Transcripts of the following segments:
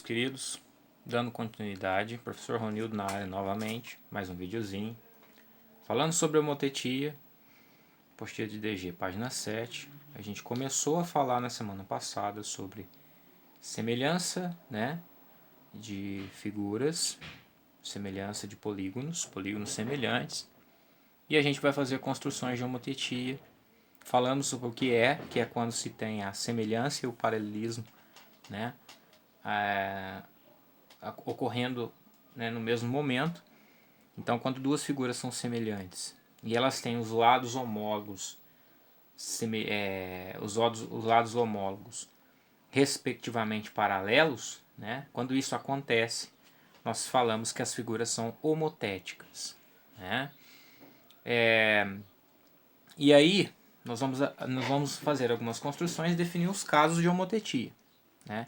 Queridos, dando continuidade, professor Ronildo na área novamente, mais um videozinho, falando sobre homotetia, apostila de DG, página 7. A gente começou a falar na semana passada sobre semelhança, né, de figuras, semelhança de polígonos semelhantes, e a gente vai fazer construções de homotetia, falando sobre o que é quando se tem a semelhança e o paralelismo, né, ocorrendo, né, no mesmo momento. Então, quando duas figuras são semelhantes e elas têm os lados homólogos, os lados homólogos respectivamente paralelos, né, quando isso acontece, nós falamos que as figuras são homotéticas, né? E aí nós vamos fazer algumas construções e definir os casos de homotetia, né?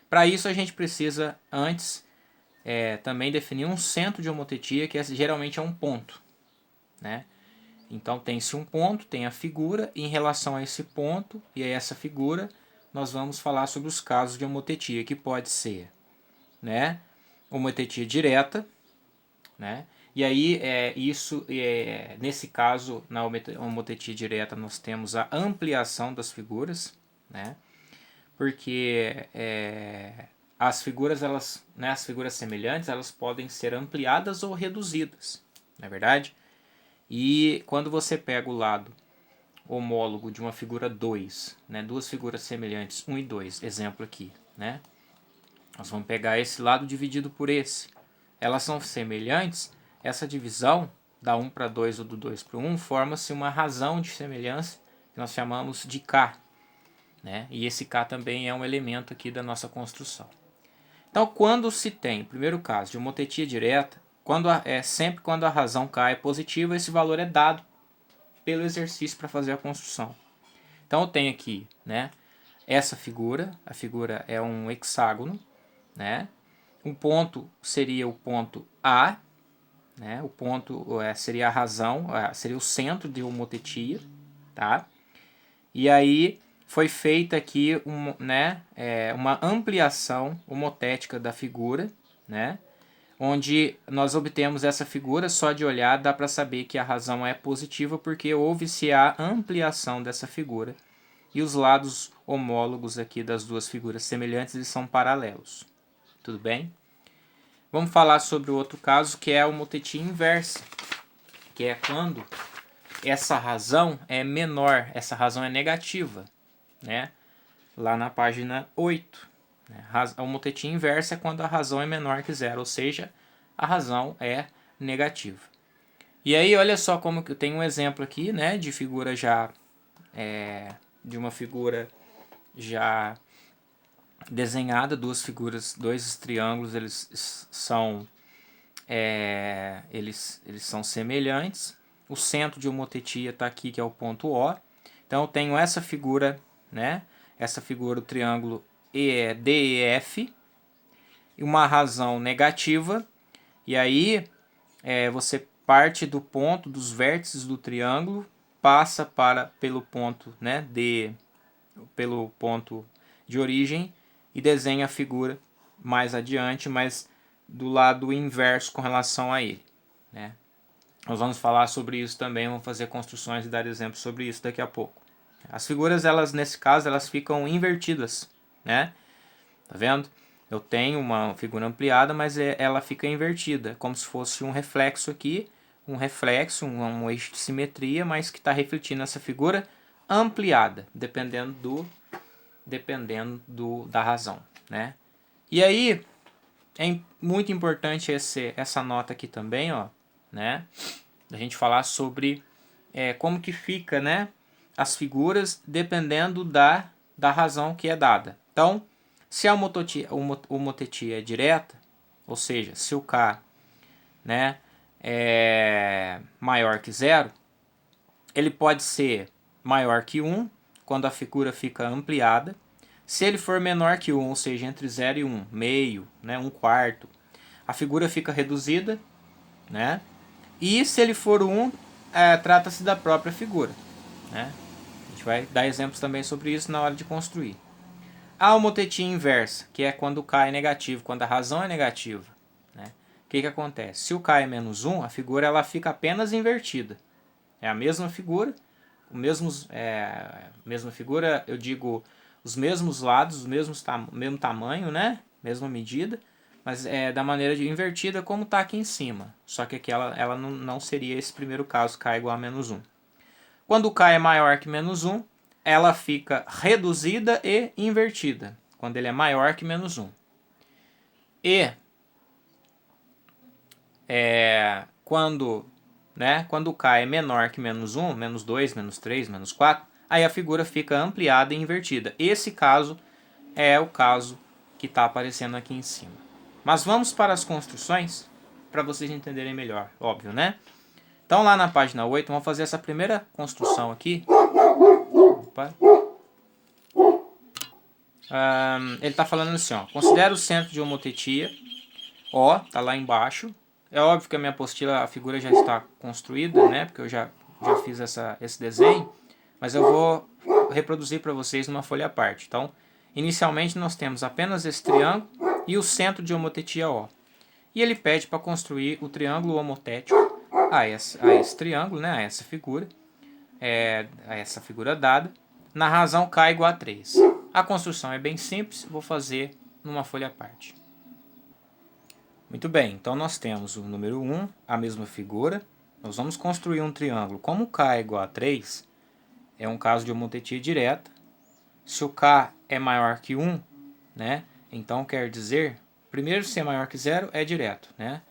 Para isso a gente precisa antes também definir um centro de homotetia, que geralmente é um ponto, né? Então tem-se um ponto, tem a figura, e em relação a esse ponto e a essa figura, nós vamos falar sobre os casos de homotetia, que pode ser, né, homotetia direta, né? E aí nesse caso, na homotetia direta, nós temos a ampliação das figuras, né? Porque as figuras, as figuras semelhantes, elas podem ser ampliadas ou reduzidas, não é verdade? E quando você pega o lado homólogo de uma figura 2, né, duas figuras semelhantes, 1 e 2, exemplo aqui, né? Nós vamos pegar esse lado dividido por esse. Elas são semelhantes, essa divisão da 1 para 2 ou do 2 para 1 forma-se uma razão de semelhança que nós chamamos de K, né? E esse K também é um elemento aqui da nossa construção. Então, quando se tem, primeiro caso, de homotetia direta, sempre quando a razão K é positiva, esse valor é dado pelo exercício para fazer a construção. Então, eu tenho aqui, né, essa figura, a figura é um hexágono, né? Um ponto seria o ponto A, né? O ponto seria a razão, seria o centro de homotetia, tá? E aí foi feita aqui uma ampliação homotética da figura, né? Onde nós obtemos essa figura, só de olhar dá para saber que a razão é positiva porque houve-se a ampliação dessa figura. E os lados homólogos aqui das duas figuras semelhantes eles são paralelos. Tudo bem? Vamos falar sobre o outro caso, que é a homotetia inversa, que é quando essa razão é menor, essa razão é negativa, né? Lá na página 8. Né? A homotetia inversa é quando a razão é menor que zero, ou seja, a razão é negativa. E aí, olha só como que eu tenho um exemplo aqui, né, de figura de uma figura já desenhada, duas figuras, dois triângulos, eles são semelhantes. O centro de homotetia está aqui, que é o ponto O. Então eu tenho essa figura, né? Essa figura, o triângulo DEF, e uma razão negativa. E aí você parte do ponto, dos vértices do triângulo, passa pelo ponto, né, pelo ponto de origem e desenha a figura mais adiante, mas do lado inverso com relação a ele, né? Nós vamos falar sobre isso também, vamos fazer construções e dar exemplos sobre isso daqui a pouco. As figuras, nesse caso, elas ficam invertidas, né? Tá vendo? Eu tenho uma figura ampliada, mas ela fica invertida, como se fosse um reflexo aqui, um eixo de simetria, mas que está refletindo essa figura ampliada, dependendo da razão, né? E aí é muito importante essa nota aqui também, ó, né? A gente falar sobre como que fica, né, as figuras dependendo da razão que é dada. Então, se a homotetia é direta, ou seja, se o K, né, é maior que zero, ele pode ser maior que 1 quando a figura fica ampliada. Se ele for menor que 1, ou seja, entre 0 e 1, meio, né, 1/4, a figura fica reduzida, né? E se ele for 1, trata-se da própria figura, né? A gente vai dar exemplos também sobre isso na hora de construir. A homotetia inversa, que é quando o K é negativo, quando a razão é negativa, né? O que acontece? Se o K é menos 1, a figura ela fica apenas invertida. É a mesma figura, mesma figura, eu digo os mesmos lados, mesmo tamanho, né? Mesma medida, mas é da maneira invertida como está aqui em cima. Só que aqui ela não seria esse primeiro caso, K igual a menos 1. Quando o K é maior que menos 1, ela fica reduzida e invertida, quando ele é maior que menos 1. E quando o K é menor que menos 1, menos 2, menos 3, menos 4, aí a figura fica ampliada e invertida. Esse caso é o caso que está aparecendo aqui em cima. Mas vamos para as construções, para vocês entenderem melhor, óbvio, né? Então lá na página 8, vamos fazer essa primeira construção aqui. Opa. Ele está falando assim, ó, considera o centro de homotetia, O, tá lá embaixo. É óbvio que a minha apostila, a figura já está construída, né? Porque eu já fiz esse desenho. Mas eu vou reproduzir para vocês numa folha à parte. Então, inicialmente nós temos apenas esse triângulo e o centro de homotetia O. E ele pede para construir o triângulo homotético a esse triângulo, né? A essa figura dada, na razão K igual a 3. A construção é bem simples, vou fazer numa folha à parte. Muito bem, então nós temos o número 1, a mesma figura. Nós vamos construir um triângulo. Como K é igual a 3, é um caso de homotetia direta. Se o K é maior que 1, né, então quer dizer, primeiro se é maior que 0 é direto, né?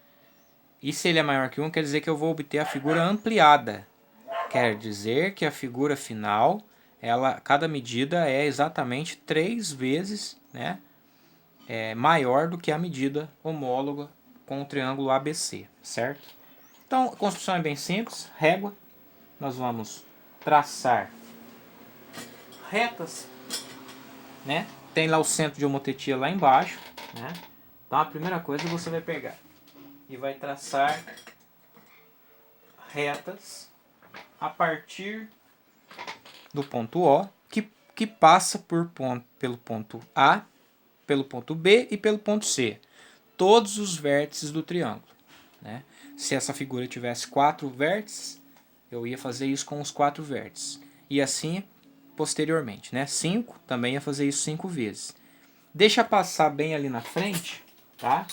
E se ele é maior que 1, quer dizer que eu vou obter a figura ampliada. Quer dizer que a figura final, cada medida é exatamente 3 vezes, né, maior do que a medida homóloga com o triângulo ABC, certo? Então, a construção é bem simples, régua. Nós vamos traçar retas, né? Tem lá o centro de homotetia lá embaixo, né? Então, a primeira coisa você vai pegar e vai traçar retas a partir do ponto O, que passa pelo ponto A, pelo ponto B e pelo ponto C. Todos os vértices do triângulo, né? Se essa figura tivesse 4 vértices, eu ia fazer isso com os 4 vértices. E assim posteriormente, né? 5, também ia fazer isso 5 vezes. Deixa passar bem ali na frente, tá?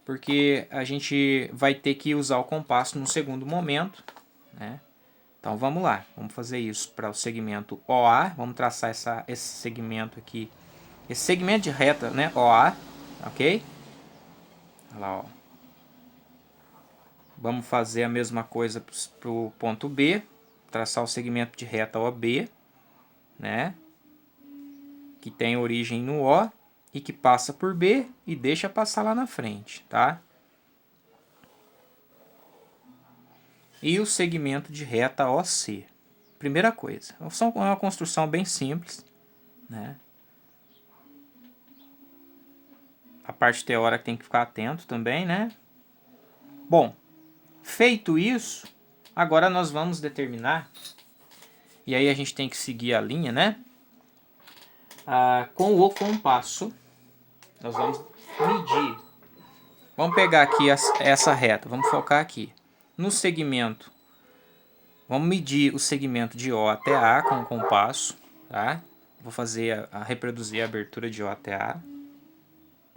Porque a gente vai ter que usar o compasso no segundo momento, né? Então vamos lá, vamos fazer isso para o segmento OA, vamos traçar esse segmento aqui, esse segmento de reta, né, OA, ok? Olha lá, ó. Vamos fazer a mesma coisa para o ponto B, traçar o segmento de reta OB, né, que tem origem no O e que passa por B e deixa passar lá na frente, tá? E o segmento de reta OC. Primeira coisa, é uma construção bem simples, né? A parte teórica tem que ficar atento também, né? Bom, feito isso, agora nós vamos determinar, e aí a gente tem que seguir a linha, né? Com o compasso, nós vamos medir. Vamos pegar aqui essa reta, vamos focar aqui. No segmento, vamos medir o segmento de O até A com o compasso, tá? Vou fazer reproduzir a abertura de O até A,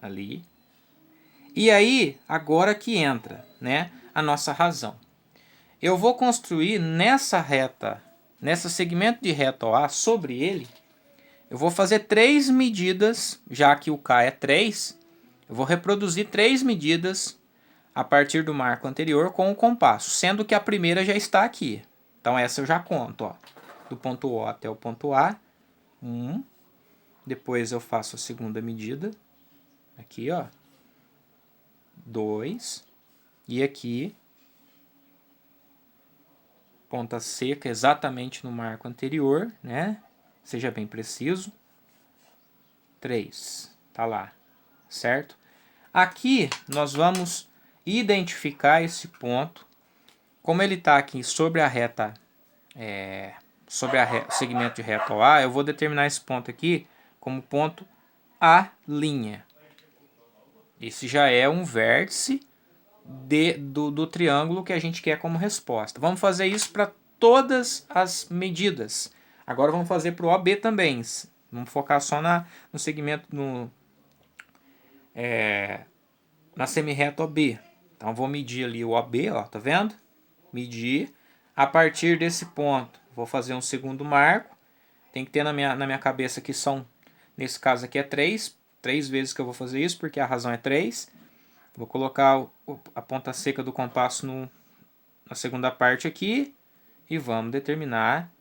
ali. E aí, agora que entra, né, a nossa razão. Eu vou construir nessa reta, nesse segmento de reta OA, sobre ele, eu vou fazer 3 medidas, já que o K é 3, eu vou reproduzir 3 medidas a partir do marco anterior com o compasso, sendo que a primeira já está aqui. Então essa eu já conto, ó, do ponto O até o ponto A, 1, depois eu faço a segunda medida, aqui, ó, 2, e aqui, ponta seca exatamente no marco anterior, né? Seja bem preciso. 3, tá lá, certo? Aqui nós vamos identificar esse ponto. Como ele está aqui sobre a reta, segmento de reta OA, eu vou determinar esse ponto aqui como ponto A'. Esse já é um vértice do triângulo que a gente quer como resposta. Vamos fazer isso para todas as medidas. Agora vamos fazer para o OB também. Vamos focar só no segmento, na semirreta OB. Então vou medir ali o OB, ó, tá vendo? Medir. A partir desse ponto, vou fazer um segundo marco. Tem que ter na minha cabeça que são, nesse caso aqui é 3. 3 vezes que eu vou fazer isso, porque a razão é 3. Vou colocar a ponta seca do compasso na segunda parte aqui. E vamos determinar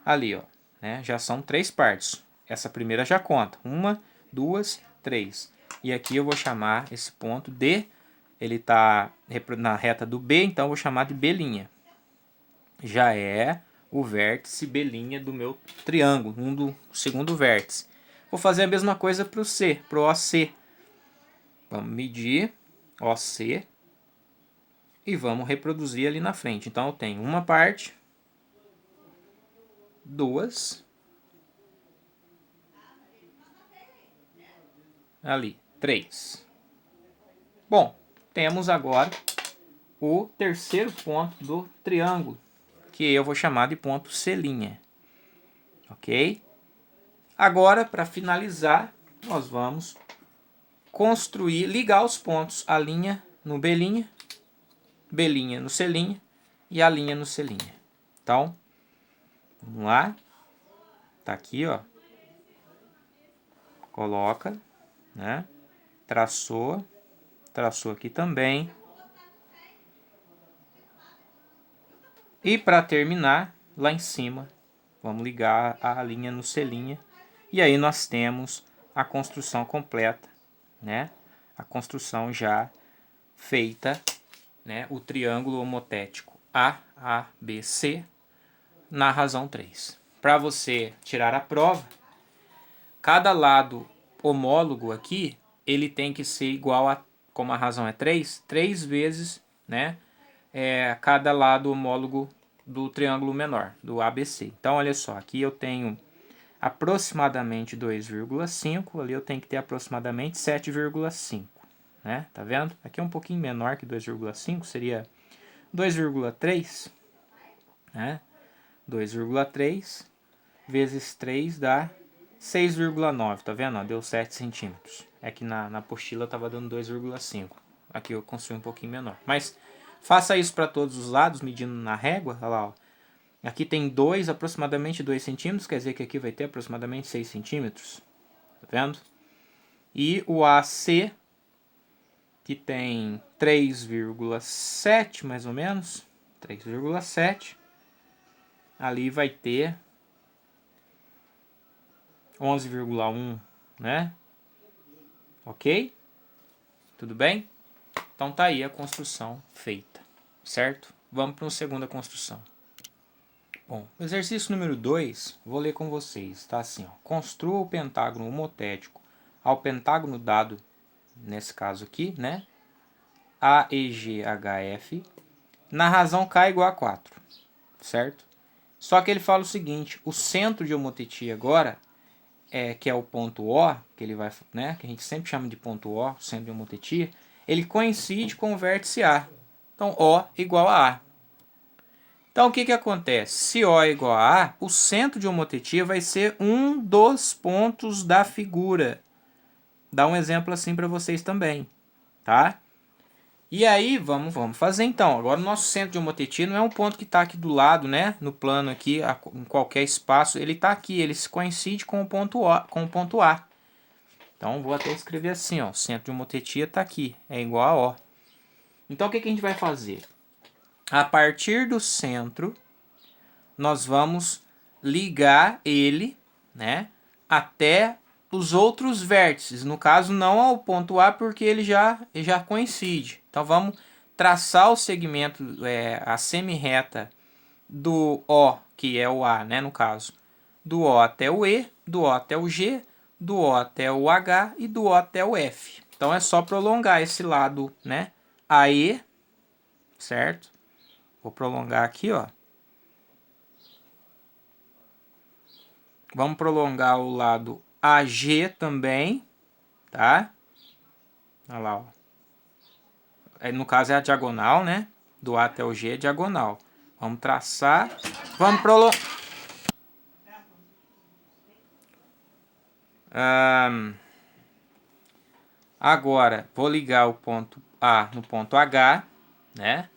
ali, ó, né? Já são 3 partes. Essa primeira já conta. 1, 2, 3. E aqui eu vou chamar esse ponto de... Ele está na reta do B, então eu vou chamar de B'. Já é o vértice B' do meu triângulo, do segundo vértice. Vou fazer a mesma coisa para o C, para o OC. Vamos medir OC e vamos reproduzir ali na frente. Então eu tenho uma parte, 2, ali, 3. Bom, temos agora o terceiro ponto do triângulo, que eu vou chamar de ponto C'. Ok? Agora, para finalizar, nós vamos construir, ligar os pontos, a linha no B', B' no C' e a linha no C'. Então, vamos lá. Tá aqui, ó. Coloca, né? Traçou aqui também. E para terminar, lá em cima, vamos ligar a linha no C'. E aí nós temos a construção completa, né? A construção já feita, né? O triângulo homotético AABC na razão 3. Para você tirar a prova, cada lado homólogo aqui, ele tem que ser igual a, como a razão é 3 vezes, né? Cada lado homólogo do triângulo menor, do ABC. Então, olha só, aqui eu tenho aproximadamente 2,5, ali eu tenho que ter aproximadamente 7,5, né? Tá vendo? Aqui é um pouquinho menor que 2,5, seria 2,3, né? 2,3 vezes 3 dá 6,9, tá vendo? Deu 7 centímetros. É que na apostila estava dando 2,5. Aqui eu construí um pouquinho menor. Mas faça isso para todos os lados, medindo na régua. Olha lá, ó. Aqui tem aproximadamente 2 centímetros, quer dizer que aqui vai ter aproximadamente 6 centímetros. Tá vendo? E o AC, que tem 3,7 mais ou menos, 3,7, ali vai ter 11,1, né? Ok? Tudo bem? Então tá aí a construção feita, certo? Vamos para uma segunda construção. Bom, exercício número 2, vou ler com vocês, tá assim, ó. Construa o pentágono homotético ao pentágono dado, nesse caso aqui, né? AEGHF, na razão K igual a 4, certo? Só que ele fala o seguinte, o centro de homotetia agora, que é o ponto O, que ele vai, né, que a gente sempre chama de ponto O, centro de homotetia, ele coincide com o vértice A. Então, O igual a A. Então, o que que acontece? Se O é igual a A, o centro de homotetia vai ser um dos pontos da figura. Dá um exemplo assim para vocês também, tá? E aí, vamos fazer então. Agora, o nosso centro de homotetia não é um ponto que está aqui do lado, né? No plano aqui, em qualquer espaço. Ele está aqui, ele se coincide com o ponto O, com o ponto A. Então, vou até escrever assim, ó. O centro de homotetia está aqui, é igual a O. Então, o que que a gente vai fazer? A partir do centro, nós vamos ligar ele, né, até os outros vértices. No caso, não ao ponto A, porque ele já coincide. Então, vamos traçar o segmento, a semirreta do O, que é o A, né, no caso, do O até o E, do O até o G, do O até o H e do O até o F. Então, é só prolongar esse lado, né, AE, certo? Vou prolongar aqui, ó. Vamos prolongar o lado AG também, tá? Olha lá, ó. No caso é a diagonal, né? Do A até o G é diagonal. Vamos traçar. Vamos prolongar. Agora, vou ligar o ponto A no ponto H, né?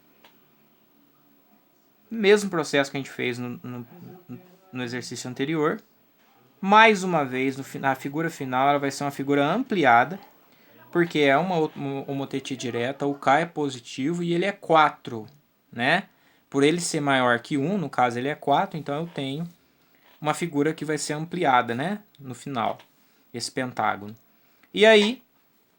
Mesmo processo que a gente fez no exercício anterior. Mais uma vez, na figura final, ela vai ser uma figura ampliada, porque é uma homotetia direta, o K é positivo e ele é 4, né? Por ele ser maior que 1, no caso ele é 4, então eu tenho uma figura que vai ser ampliada, né? No final, esse pentágono. E aí,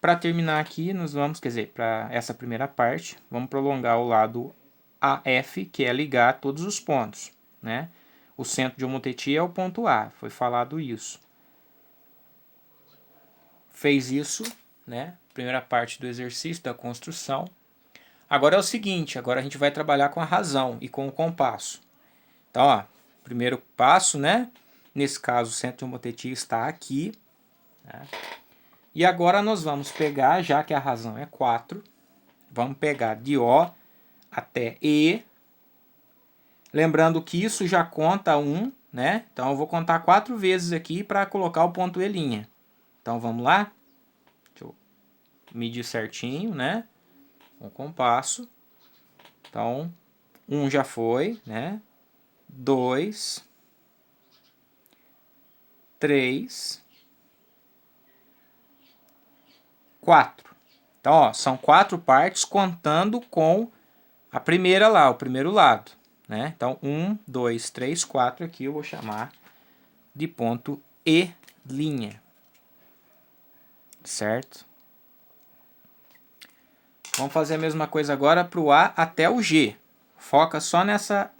para terminar aqui, nós vamos, quer dizer, para essa primeira parte, vamos prolongar o lado AF, que é ligar todos os pontos, né? O centro de homotetia é o ponto A, foi falado isso. Fez isso, né? Primeira parte do exercício da construção. Agora é o seguinte, agora a gente vai trabalhar com a razão e com o compasso. Então, ó, primeiro passo, né? Nesse caso, o centro de homotetia está aqui. Né? E agora nós vamos pegar, já que a razão é 4, vamos pegar de O até E. Lembrando que isso já conta 1, né? Então eu vou contar 4 vezes aqui para colocar o ponto E'. Então vamos lá? Deixa eu medir certinho, né? Com o compasso. Então, 1 já foi, né? 2, 3, 4. Então, ó, são 4 partes contando com a primeira lá, o primeiro lado, né? Então, 1, 2, 3, 4 aqui eu vou chamar de ponto E', certo? Vamos fazer a mesma coisa agora para o A até o G. Foca só nessa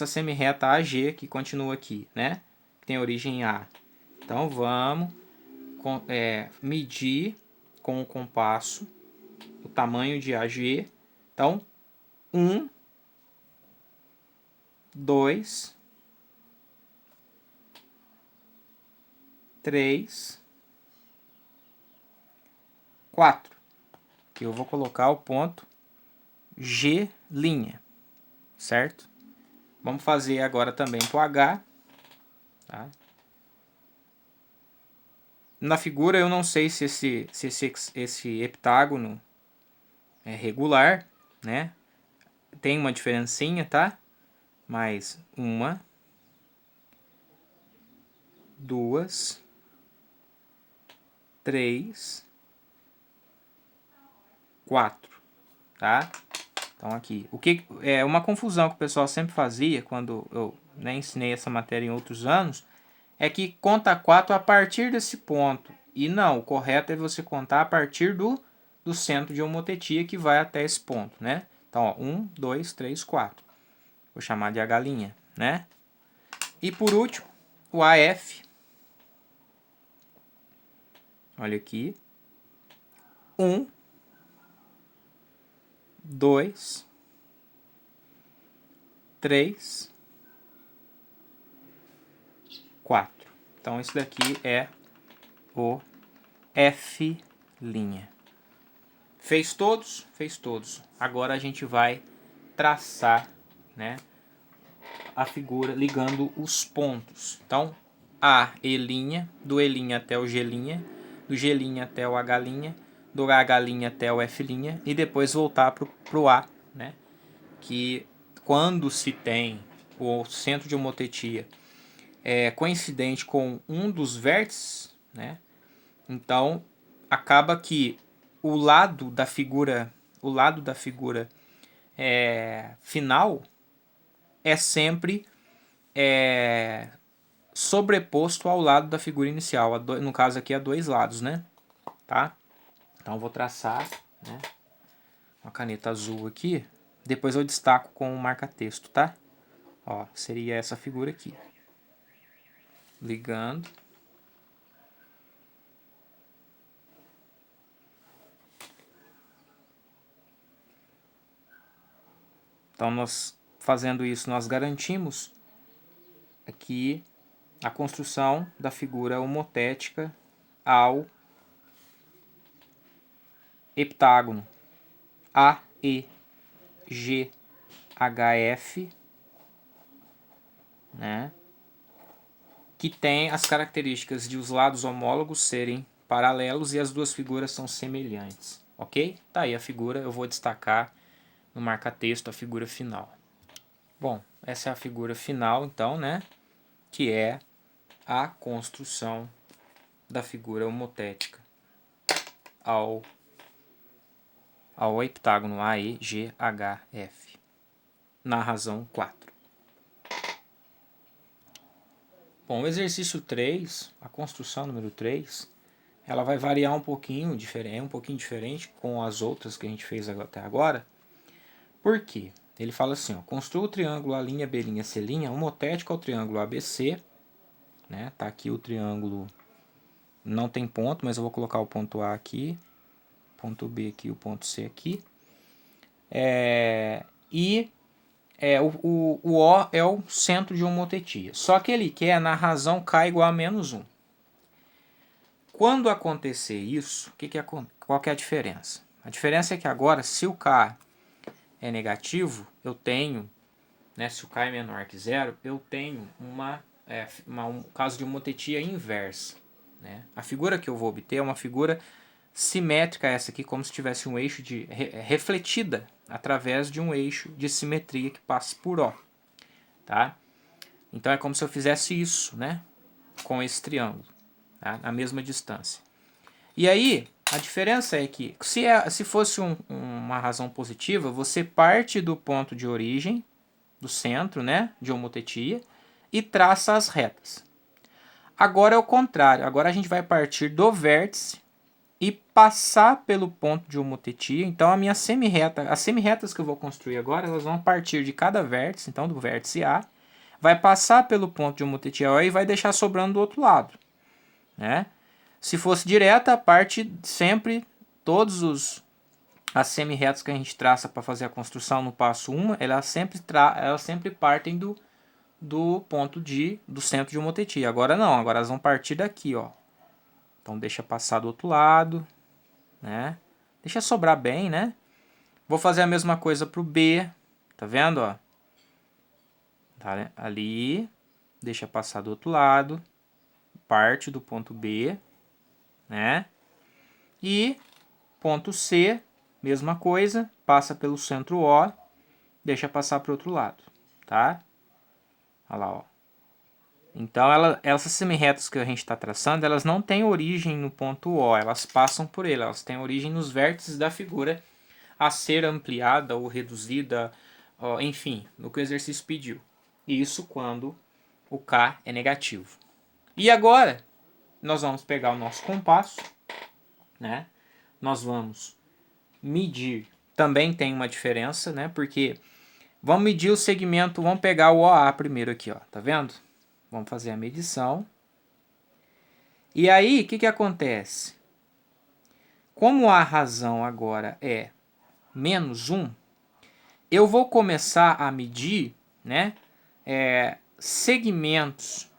semi-reta AG que continua aqui, né? Que tem origem em A. Então, vamos medir com o compasso o tamanho de AG. Então, 1, 2, 3, 4. Que eu vou colocar o ponto G', certo? Vamos fazer agora também para o H. Tá? Na figura eu não sei se esse heptágono é regular, né? Tem uma diferencinha, tá? Mais 1, 2, 3, 4, tá? Então aqui, o que é uma confusão que o pessoal sempre fazia quando eu ensinei essa matéria em outros anos, é que conta 4 a partir desse ponto. E não, o correto é você contar a partir do centro de homotetia que vai até esse ponto, né? Então, ó, 1, 2, 3, 4. Vou chamar de H', né? E por último, o AF. Olha aqui. 1, 2, 3, 4. Então, isso daqui é o F'. Fez todos? Fez todos. Agora a gente vai traçar, né, a figura ligando os pontos. Então, A, E', do E' até o G', do G' até o H', do H' até o F' e depois voltar para o A, né? Que quando se tem o centro de homotetia coincidente com um dos vértices, né? Então acaba que o lado da figura final é sempre sobreposto ao lado da figura inicial, no caso aqui a dois lados, né? Tá? Então eu vou traçar, né, uma caneta azul aqui, depois eu destaco com o marca-texto, tá? Ó, seria essa figura aqui. Ligando. Então nós fazendo isso nós garantimos aqui a construção da figura homotética ao heptágono AEGHF, né? Que tem as características de os lados homólogos serem paralelos e as duas figuras são semelhantes, ok? Tá aí a figura, eu vou destacar no marca-texto a figura final. Bom, essa é a figura final, então, né? Que é a construção da figura homotética ao heptágono AEGHF, na razão 4. Bom, o exercício 3, a construção número 3, ela vai variar um pouquinho diferente com as outras que a gente fez até agora. Por quê? Ele fala assim, ó, construa o triângulo A', B', C' homotético ao triângulo ABC, né? Tá aqui o triângulo, não tem ponto, mas eu vou colocar o ponto A aqui, ponto B aqui, o ponto C aqui. O O é o centro de homotetia. Só que ele quer na razão K igual a -1. Quando acontecer isso, qual que é a diferença? A diferença é que agora, se o K é negativo, eu tenho, né, se o K é menor que 0, eu tenho um caso de homotetia inversa. Né? A figura que eu vou obter é uma figura simétrica, essa aqui, como se tivesse um eixo refletida através de um eixo de simetria que passa por O. Tá? Então é como se eu fizesse isso, né, com esse triângulo, tá? A mesma distância. E aí, a diferença é que, se fosse uma razão positiva, você parte do ponto de origem, do centro, né, de homotetia, e traça as retas. Agora é o contrário, agora a gente vai partir do vértice e passar pelo ponto de homotetia. Então a minha semirreta, as semirretas que eu vou construir agora, elas vão partir de cada vértice, então do vértice A, vai passar pelo ponto de homotetia O e vai deixar sobrando do outro lado, né? Se fosse direta, parte sempre, as semirretas que a gente traça para fazer a construção no passo 1, elas sempre partem do ponto do centro de homotetia. Agora não, agora elas vão partir daqui, ó. Então deixa passar do outro lado, né? Deixa sobrar bem, né? Vou fazer a mesma coisa para o B, tá vendo, ó? Tá, né? Ali, deixa passar do outro lado, parte do ponto B, né? E ponto C, mesma coisa, passa pelo centro O, deixa passar para o outro lado, tá? Olha lá, ó. Então, essas semirretas que a gente está traçando, elas não têm origem no ponto O, elas passam por ele, elas têm origem nos vértices da figura a ser ampliada ou reduzida, enfim, no que o exercício pediu. Isso quando o K é negativo. E agora, nós vamos pegar o nosso compasso, né? Nós vamos medir, também tem uma diferença, né? Porque vamos medir o segmento, vamos pegar o OA primeiro aqui, ó, tá vendo? Vamos fazer a medição. E aí, o que acontece? Como a razão agora é -1, eu vou começar a medir, né, segmentos.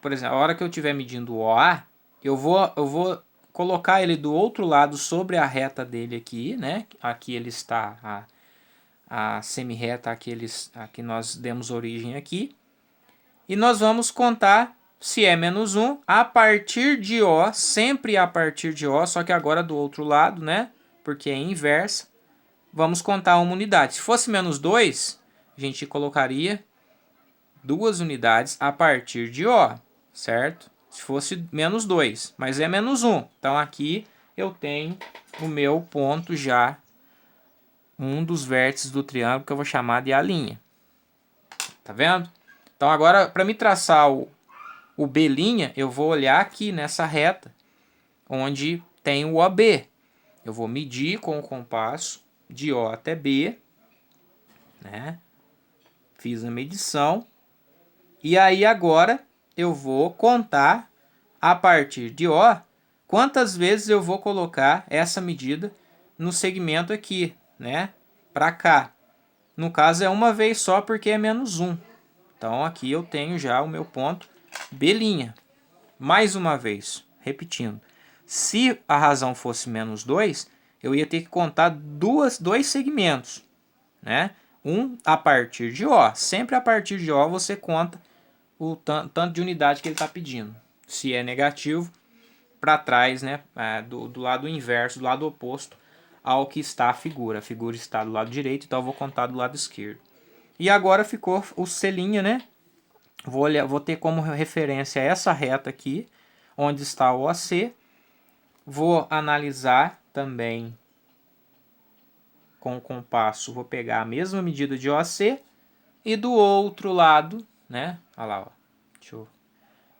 Por exemplo, a hora que eu estiver medindo o OA, eu vou colocar ele do outro lado sobre a reta dele aqui, né? Aqui ele está, a semirreta a que nós demos origem aqui. E nós vamos contar se é -1 a partir de O, sempre a partir de O, só que agora do outro lado, né? Porque é inversa. Vamos contar uma unidade. Se fosse -2, a gente colocaria 2 unidades a partir de O, certo? Se fosse -2, mas é -1. Então aqui eu tenho o meu ponto já, um dos vértices do triângulo que eu vou chamar de A'. Tá vendo? Então agora, para me traçar o B', eu vou olhar aqui nessa reta, onde tem o OB. Eu vou medir com o compasso de O até B, né? Fiz a medição. E aí agora eu vou contar a partir de O quantas vezes eu vou colocar essa medida no segmento aqui, né? Para cá. No caso é uma vez só porque é -1. Então aqui eu tenho já o meu ponto B'. Mais uma vez, repetindo. Se a razão fosse menos 2, eu ia ter que contar dois segmentos, né? Um a partir de O. Sempre a partir de O você conta o tanto de unidade que ele está pedindo. Se é negativo, para trás, né? Do lado inverso, do lado oposto ao que está a figura. A figura está do lado direito, então eu vou contar do lado esquerdo. E agora ficou o C', né? Vou ter como referência essa reta aqui, onde está o OC. Vou analisar também com o compasso, vou pegar a mesma medida de OC e do outro lado, né? Olha lá, ó.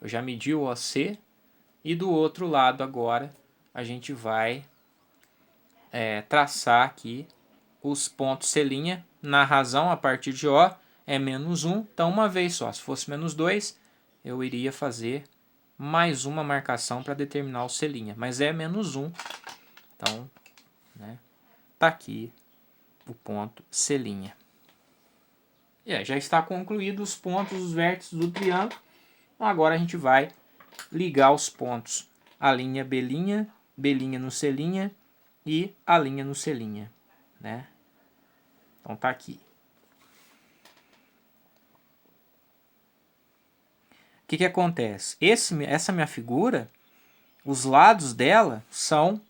Eu já medi o OC e do outro lado agora a gente vai traçar aqui os pontos C' na razão a partir de O é menos 1, então uma vez só. Se fosse menos 2, eu iria fazer mais uma marcação para determinar o C', mas é menos 1, então, né, tá aqui o ponto C'. Já está concluído os pontos, os vértices do triângulo. Agora a gente vai ligar os pontos, a linha B', B' no C' e a linha no C', né? Então tá aqui. O que acontece? Essa minha figura, os lados dela são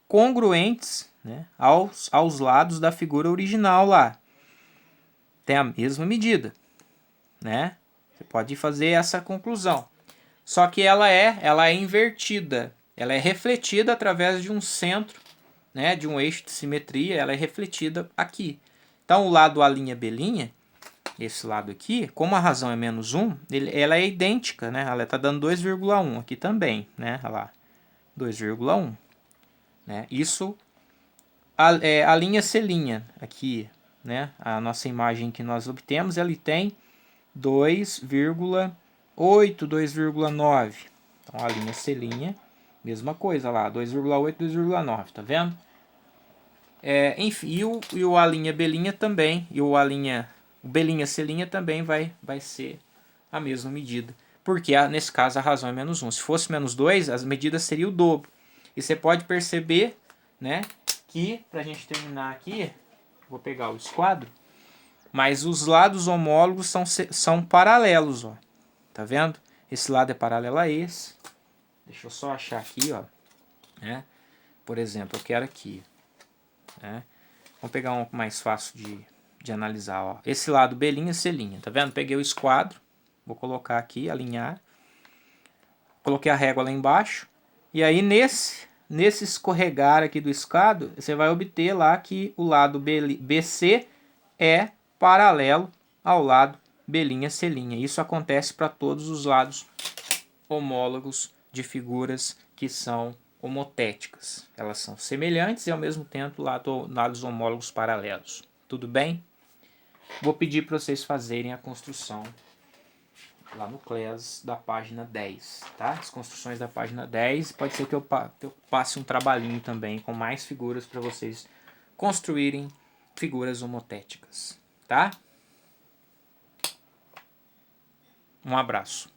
congruentes, né, aos lados da figura original lá. Tem a mesma medida, né? Você pode fazer essa conclusão. Só que ela é invertida. Ela é refletida através de um centro, né, de um eixo de simetria. Ela é refletida aqui. Então o lado A', B', esse lado aqui, como a razão é menos 1, ela é idêntica, né? Ela está dando 2,1 aqui também, né? Olha lá, 2,1. Né? Isso, a linha C' aqui, né? A nossa imagem que nós obtemos, ela tem 2,8, 2,9. Então, a linha C', mesma coisa lá, 2,8, 2,9, tá vendo? Enfim, e o A', B' também, e o B', C' também vai ser a mesma medida. Porque nesse caso a razão é menos 1. Se fosse menos 2, as medidas seriam o dobro. E você pode perceber, né, que, para a gente terminar aqui, vou pegar o esquadro, mas os lados homólogos são paralelos, ó. Tá vendo? Esse lado é paralelo a esse. Deixa eu só achar aqui, ó. Né? Por exemplo, eu quero aqui. Né? Vamos pegar um mais fácil de analisar. Ó. Esse lado B', C'. Tá vendo? Peguei o esquadro. Vou colocar aqui, alinhar. Coloquei a régua lá embaixo. E aí, nesse escorregar aqui do escado, você vai obter lá que o lado BC é paralelo ao lado B', C'. Isso acontece para todos os lados homólogos de figuras que são homotéticas. Elas são semelhantes e ao mesmo tempo lados homólogos paralelos. Tudo bem? Vou pedir para vocês fazerem a construção lá no CLES da página 10, tá? As construções da página 10. Pode ser que eu passe um trabalhinho também com mais figuras para vocês construírem figuras homotéticas, tá? Um abraço.